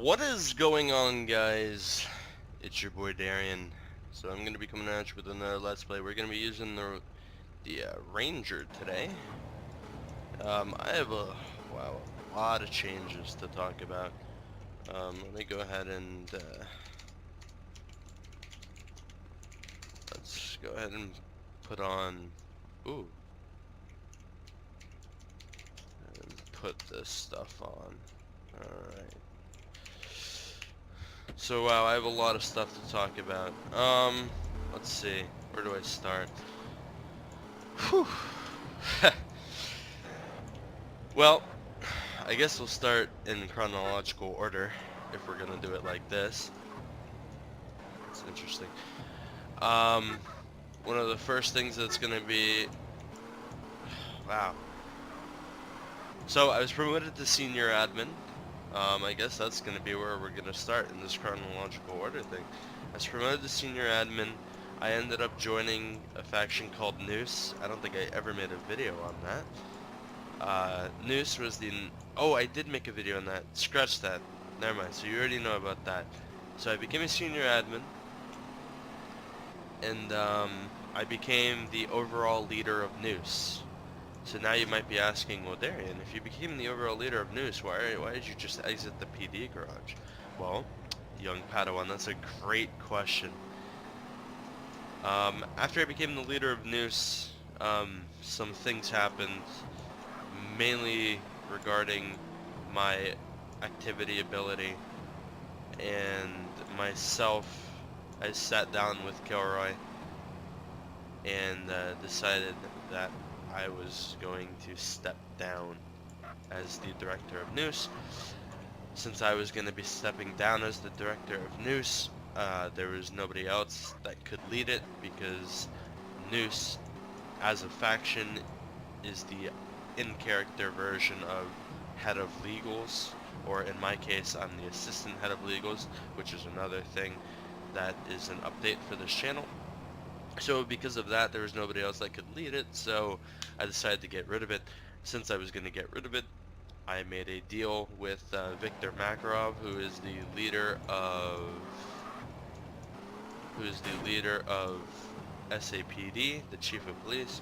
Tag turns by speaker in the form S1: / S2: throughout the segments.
S1: What is going on, guys? It's your boy Darian. So I'm gonna be coming at you with another Let's Play. We're gonna be using the Ranger today. I have a lot of changes to talk about. Let me go ahead and let's go ahead and put on. Ooh, and put this stuff on. All right. So wow, I have a lot of stuff to talk about. Let's see. Where do I start? Whew. Well, I guess we'll start in chronological order if we're gonna do it like this. It's interesting. One of the first things that's gonna be, wow. So I was promoted to senior admin. I guess that's gonna be where we're gonna start in this chronological order thing. I was promoted to senior admin. I ended up joining a faction called Noose. I don't think I ever made a video on that. Noose was the... Oh, I did make a video on that. Scratch that. Never mind. So you already know about that. So I became a senior admin. And I became the overall leader of Noose. So now you might be asking, well, Darian, if you became the overall leader of Noose, why did you just exit the PD garage? Well, young Padawan, that's a great question. After I became the leader of Noose, some things happened, mainly regarding my activity ability, and myself. I sat down with Kilroy and decided that I was going to step down as the director of Noose. Since I was going to be stepping down as the director of Noose, there was nobody else that could lead it, because Noose, as a faction, is the in-character version of head of legals, or in my case, I'm the assistant head of legals, which is another thing that is an update for this channel. So because of that, there was nobody else that could lead it, so I decided to get rid of it. Since I was going to get rid of it, I made a deal with Viktor Makarov, who is the leader of SAPD, the chief of police,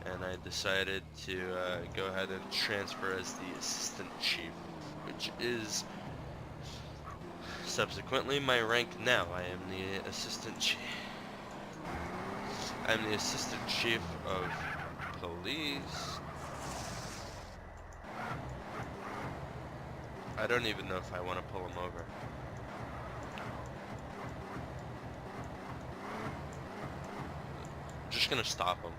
S1: and I decided to go ahead and transfer as the assistant chief, which is subsequently my rank now. I am the assistant chief. I'm the assistant chief of police. I don't even know if I want to pull him over. I'm just gonna stop him.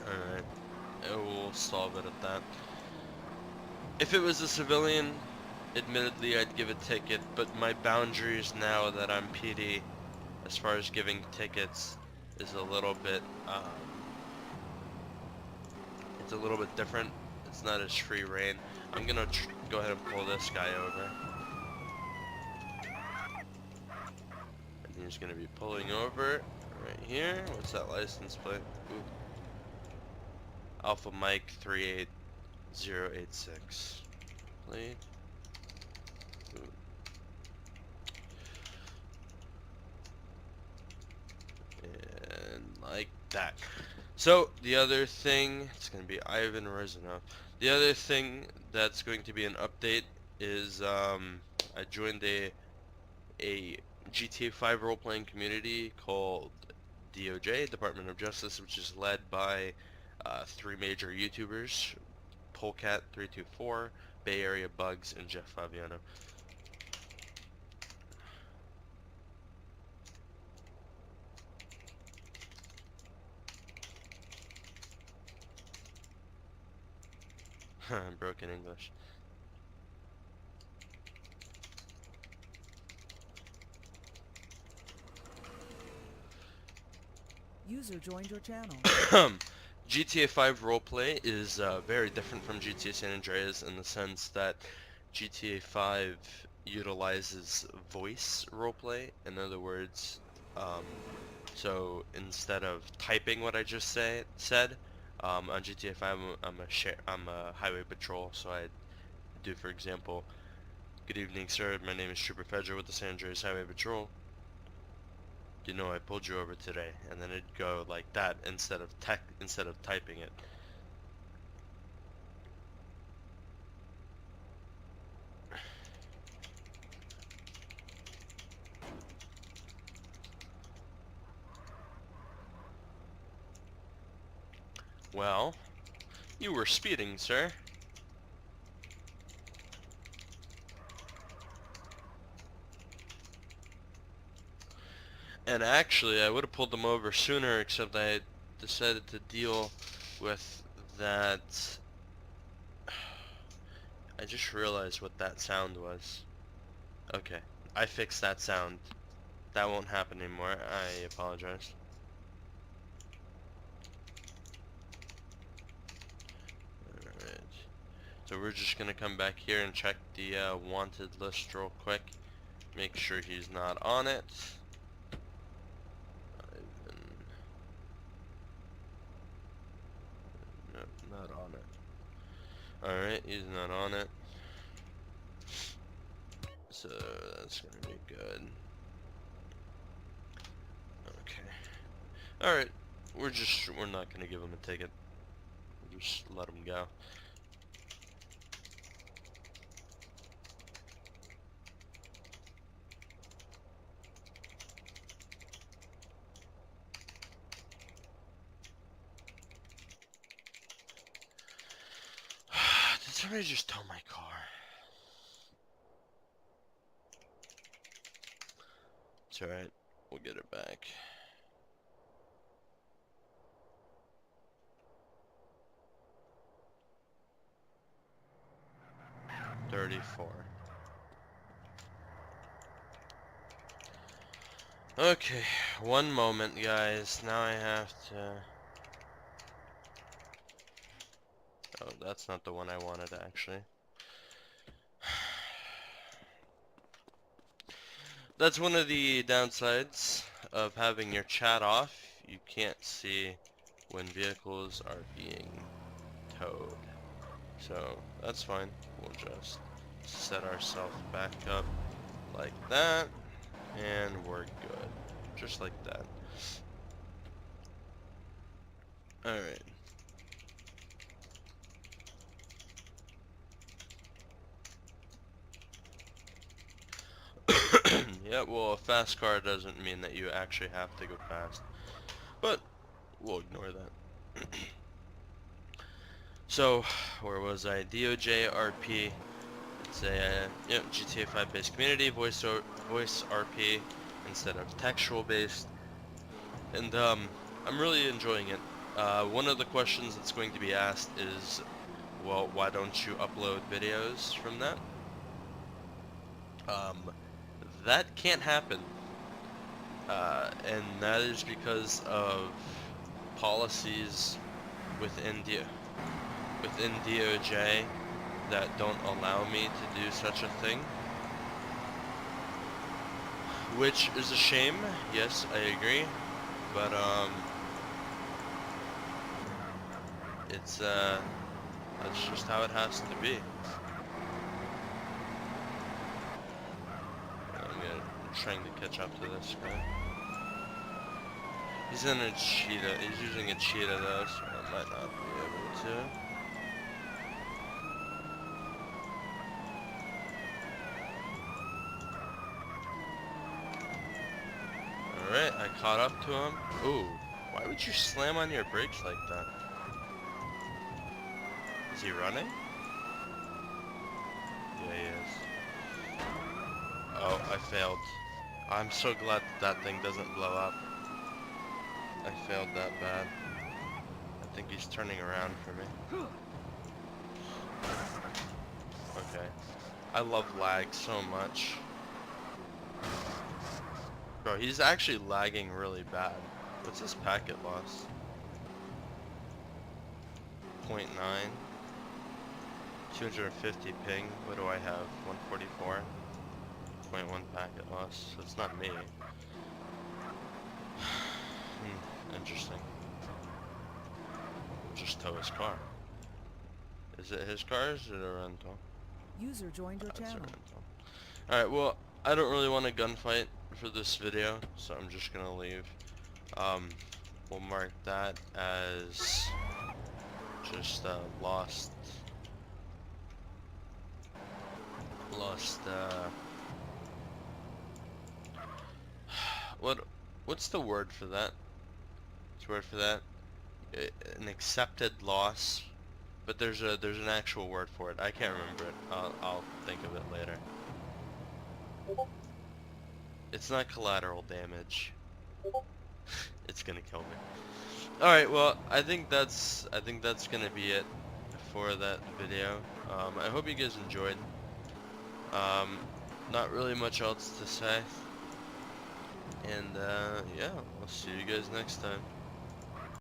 S1: Alright. We'll solve it at that. If it was a civilian, admittedly I'd give a ticket, but my boundaries now that I'm PD, as far as giving tickets, is a little bit, it's a little bit different. It's not as free reign. I'm gonna go ahead and pull this guy over. And he's gonna be pulling over right here. What's that license plate? Ooh. Alpha Mike 38086. Plate. Ooh. And like that. So the other thing, it's going to be Ivan Rezanov. The other thing that's going to be an update is I joined a GTA 5 role-playing community called DOJ, Department of Justice, which is led by 3 major YouTubers: Polecat324, Bay Area Bugs, and Jeff Fabiano. Broken English.
S2: User joined your channel.
S1: GTA 5 roleplay is very different from GTA San Andreas in the sense that GTA 5 utilizes voice roleplay. In other words, So instead of typing what I just said, on GTA 5 I'm a highway patrol, so I do, for example, "Good evening, sir. My name is Trooper Pedro with the San Andreas Highway Patrol. You know I pulled you over today," and then it'd go like that instead of typing it. Well, you were speeding, sir. And actually, I would have pulled them over sooner, except I decided to deal with that. I just realized what that sound was. Okay, I fixed that sound. That won't happen anymore. I apologize. Alright. So we're just gonna come back here and check the wanted list real quick. Make sure he's not on it. Nope, not on it. Alright, he's not on it. So that's gonna be good. Okay. Alright. We're not gonna give him a ticket. We'll just let him go. Did somebody just tow my car? It's alright. We'll get it back. $34. Okay, one moment, guys. Now I have to... Oh, that's not the one I wanted, actually. That's one of the downsides of having your chat off. You can't see when vehicles are being towed. So, that's fine. We'll just set ourselves back up like that. And we're good. Just like that. Alright. Yeah, well, a fast car doesn't mean that you actually have to go fast. But, we'll ignore that. So, where was I? DOJ RP. It's a GTA 5 based community, voice RP instead of textual based. And I'm really enjoying it. One of the questions that's going to be asked is, well, why don't you upload videos from that? That can't happen. And that is because of policies within DOJ that don't allow me to do such a thing. Which is a shame, yes, I agree. But it's that's just how it has to be. I'm trying to catch up to this guy. He's in a cheetah. He's using a cheetah though, so I might not be able to. Alright, I caught up to him. Ooh, why would you slam on your brakes like that? Is he running? Yeah, he is. Oh, I failed. I'm so glad that thing doesn't blow up. I failed that bad. I think he's turning around for me. Okay. I love lag so much. Bro, he's actually lagging really bad. What's his packet loss? 0.9. 250 ping. What do I have? 144. 0.1 packet loss. So it's not me. interesting. We'll just tow his car. Is it his car or is it a rental?
S2: User joined your
S1: It's a
S2: channel.
S1: rental. Alright, well, I don't really want a gunfight for this video, so I'm just gonna leave. We'll mark that as just lost what's the word for that? What's the word for that? An accepted loss, but there's an actual word for it. I can't remember it. I'll think of it later. It's not collateral damage. It's gonna kill me. Alright, well, I think that's gonna be it for that video. I hope you guys enjoyed. Not really much else to say. And yeah, I'll see you guys next time.